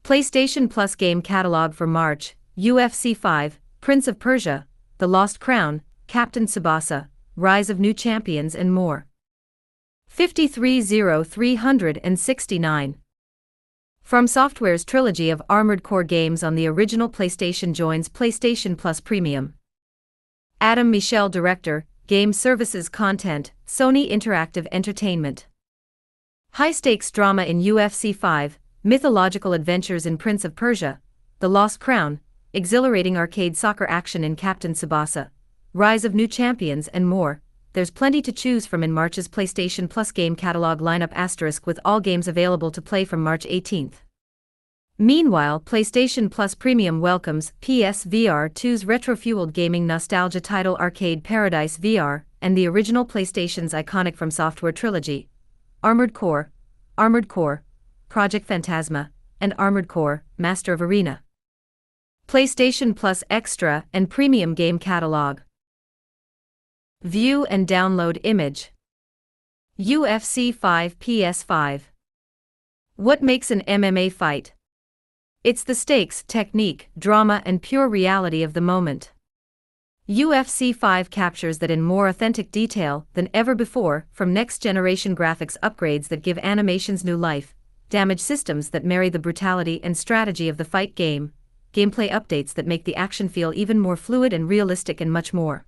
PlayStation Plus game catalog for March: UFC 5, Prince of Persia, The Lost Crown, Captain Tsubasa, Rise of New Champions and more. 530369. From Software's trilogy of Armored Core games on the original PlayStation joins PlayStation Plus Premium. Adam Michel, Director, Game Services Content, Sony Interactive Entertainment. High-stakes drama in UFC 5, mythological adventures in Prince of Persia, The Lost Crown, exhilarating arcade soccer action in Captain Tsubasa, Rise of New Champions and more. There's plenty to choose from in March's PlayStation Plus game catalog lineup *, with all games available to play from March 18th. Meanwhile, PlayStation Plus Premium welcomes PSVR 2's retro-fueled gaming nostalgia title Arcade Paradise VR, and the original PlayStation's iconic From Software trilogy, Armored Core, Project Phantasma, and Armored Core, Master of Arena. PlayStation Plus Extra and Premium Game Catalog. View and download image. UFC 5 PS5. What makes an MMA fight? It's the stakes, technique, drama and pure reality of the moment. UFC 5 captures that in more authentic detail than ever before, from next-generation graphics upgrades that give animations new life, damage systems that marry the brutality and strategy of the fight game, gameplay updates that make the action feel even more fluid and realistic and much more.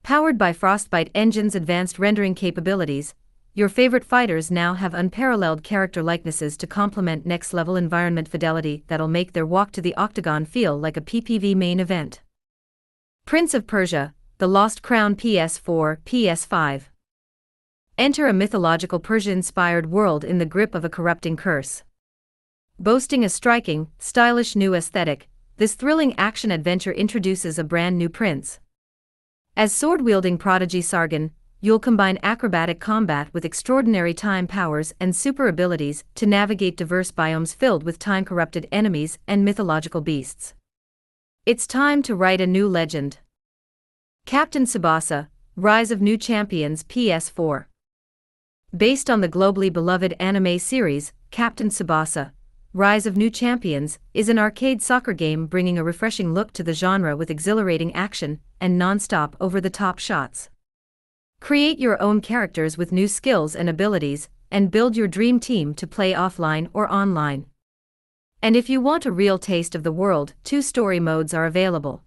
Powered by Frostbite Engine's advanced rendering capabilities, your favorite fighters now have unparalleled character likenesses to complement next-level environment fidelity that'll make their walk to the octagon feel like a PPV main event. Prince of Persia, The Lost Crown PS4, PS5. Enter a mythological Persia-inspired world in the grip of a corrupting curse. Boasting a striking, stylish new aesthetic, this thrilling action-adventure introduces a brand new prince. As sword-wielding prodigy Sargon, you'll combine acrobatic combat with extraordinary time powers and super abilities to navigate diverse biomes filled with time-corrupted enemies and mythological beasts. It's time to write a new legend. Captain Tsubasa, Rise of New Champions PS4. Based on the globally beloved anime series, Captain Tsubasa, Rise of New Champions, is an arcade soccer game bringing a refreshing look to the genre with exhilarating action and non-stop over-the-top shots. Create your own characters with new skills and abilities, and build your dream team to play offline or online. And if you want a real taste of the world, 2 story modes are available.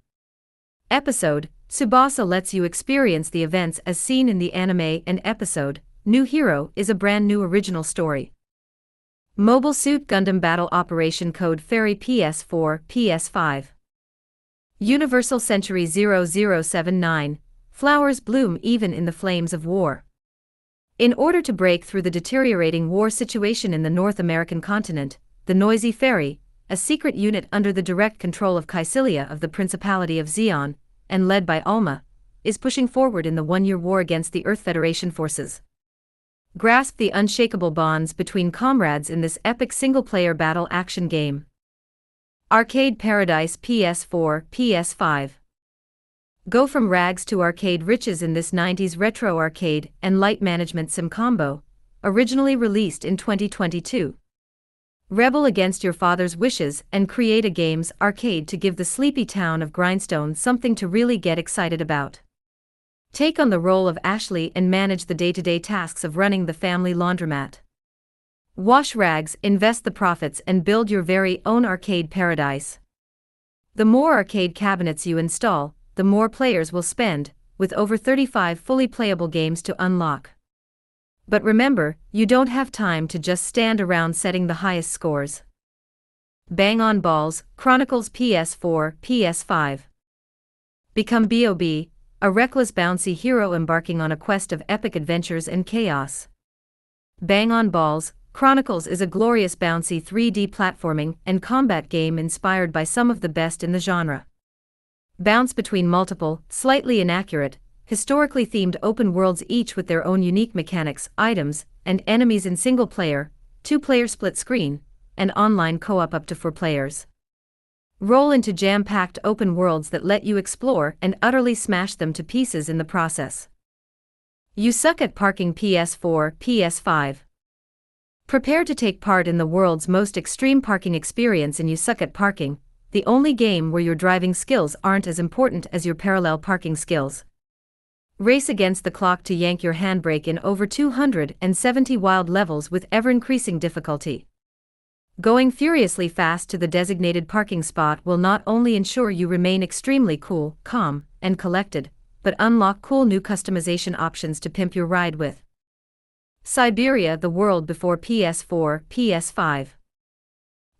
Episode: Tsubasa lets you experience the events as seen in the anime, and Episode: New Hero is a brand new original story. Mobile Suit Gundam Battle Operation Code Fairy PS4, PS5. Universal Century 0079, Flowers bloom even in the flames of war. In order to break through the deteriorating war situation in the North American continent, the Noisy Fairy, a secret unit under the direct control of Kycilia of the Principality of Zeon, and led by Alma, is pushing forward in the one-year war against the Earth Federation forces. Grasp the unshakable bonds between comrades in this epic single-player battle action game. Arcade Paradise PS4, PS5. Go from rags to arcade riches in this 90s retro arcade and light management sim combo, originally released in 2022. Rebel against your father's wishes and create a game's arcade to give the sleepy town of Grindstone something to really get excited about. Take on the role of Ashley and manage the day-to-day tasks of running the family laundromat. Wash rags, invest the profits and build your very own arcade paradise. The more arcade cabinets you install, the more players will spend, with over 35 fully playable games to unlock. But remember, you don't have time to just stand around setting the highest scores. Bang on Balls, Chronicles PS4, PS5. Become Bob, a reckless bouncy hero embarking on a quest of epic adventures and chaos. Bang on Balls, Chronicles is a glorious bouncy 3D platforming and combat game inspired by some of the best in the genre. Bounce between multiple, slightly inaccurate, historically themed open worlds, each with their own unique mechanics, items, and enemies in single-player, 2-player split screen, and online co-op up to 4 players. Roll into jam-packed open worlds that let you explore and utterly smash them to pieces in the process. You suck at parking PS4, PS5. Prepare to take part in the world's most extreme parking experience in You Suck at Parking, the only game where your driving skills aren't as important as your parallel parking skills. Race against the clock to yank your handbrake in over 270 wild levels with ever-increasing difficulty. Going furiously fast to the designated parking spot will not only ensure you remain extremely cool, calm, and collected, but unlock cool new customization options to pimp your ride with. Siberia: The World Before PS4, PS5.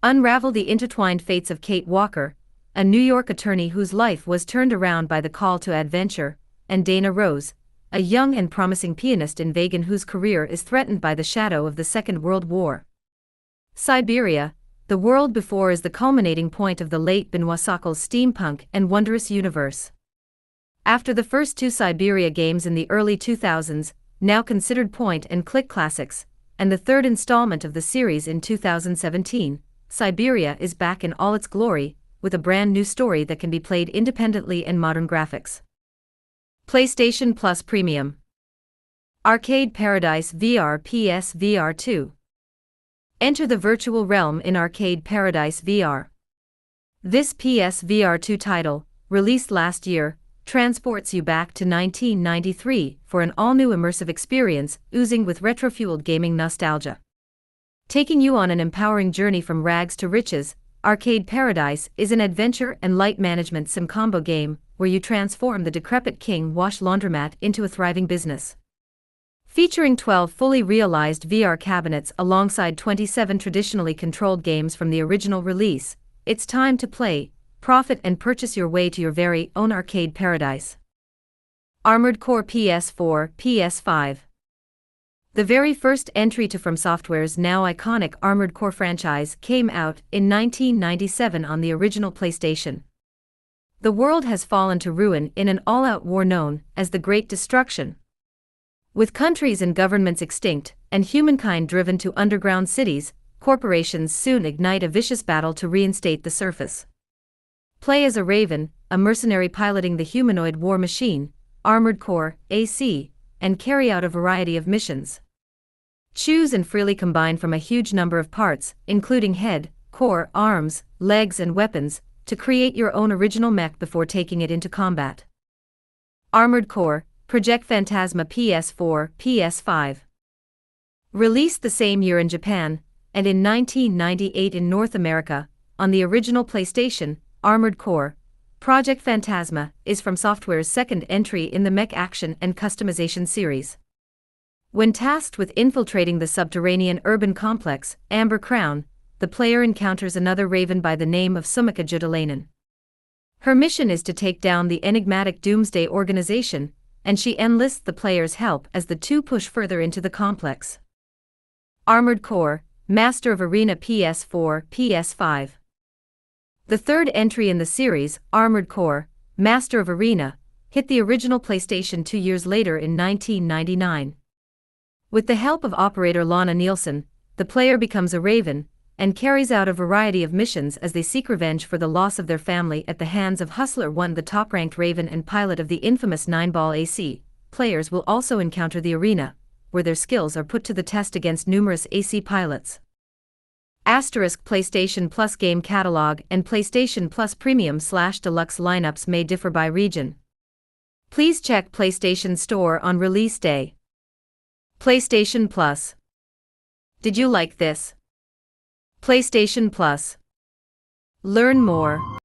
Unravel the intertwined fates of Kate Walker, a New York attorney whose life was turned around by the call to adventure, and Dana Rose, a young and promising pianist in Vegas whose career is threatened by the shadow of the Second World War. Siberia: The World Before is the culminating point of the late Benoit Sokhal's steampunk and wondrous universe. After the first two Siberia games in the early 2000s, now considered point-and-click classics, and the third installment of the series in 2017, Siberia is back in all its glory, with a brand new story that can be played independently and modern graphics. PlayStation Plus Premium. Arcade Paradise VR PS VR 2. Enter the virtual realm in Arcade Paradise VR. This PS VR 2 title, released last year, transports you back to 1993 for an all-new immersive experience oozing with retro-fueled gaming nostalgia. Taking you on an empowering journey from rags to riches, Arcade Paradise is an adventure and light management sim combo game where you transform the decrepit King Wash laundromat into a thriving business. Featuring 12 fully realized VR cabinets alongside 27 traditionally controlled games from the original release, it's time to play, profit and purchase your way to your very own Arcade Paradise. Armored Core PS4, PS5. The very first entry to From Software's now iconic Armored Core franchise came out in 1997 on the original PlayStation. The world has fallen to ruin in an all-out war known as the Great Destruction. With countries and governments extinct, and humankind driven to underground cities, corporations soon ignite a vicious battle to reinstate the surface. Play as a Raven, a mercenary piloting the humanoid war machine, Armored Core, AC, and carry out a variety of missions. Choose and freely combine from a huge number of parts, including head, core, arms, legs and weapons, to create your own original mech before taking it into combat. Armored Core, Project Phantasma PS4, PS5. Released the same year in Japan, and in 1998 in North America, on the original PlayStation, Armored Core, Project Phantasma is From Software's second entry in the mech action and customization series. When tasked with infiltrating the subterranean urban complex, Amber Crown, the player encounters another Raven by the name of Sumika Judalainen. Her mission is to take down the enigmatic Doomsday Organization, and she enlists the player's help as the two push further into the complex. Armored Core, Master of Arena PS4, PS5. The third entry in the series, Armored Core, Master of Arena, hit the original PlayStation 2 years later in 1999. With the help of operator Lana Nielsen, the player becomes a Raven, and carries out a variety of missions as they seek revenge for the loss of their family at the hands of Hustler 1, the top-ranked Raven and pilot of the infamous 9-ball AC. Players will also encounter the arena, where their skills are put to the test against numerous AC pilots. PlayStation Plus game catalog and PlayStation Plus Premium/Deluxe lineups may differ by region. Please check PlayStation Store on release day. PlayStation Plus. Did you like this? PlayStation Plus. Learn more.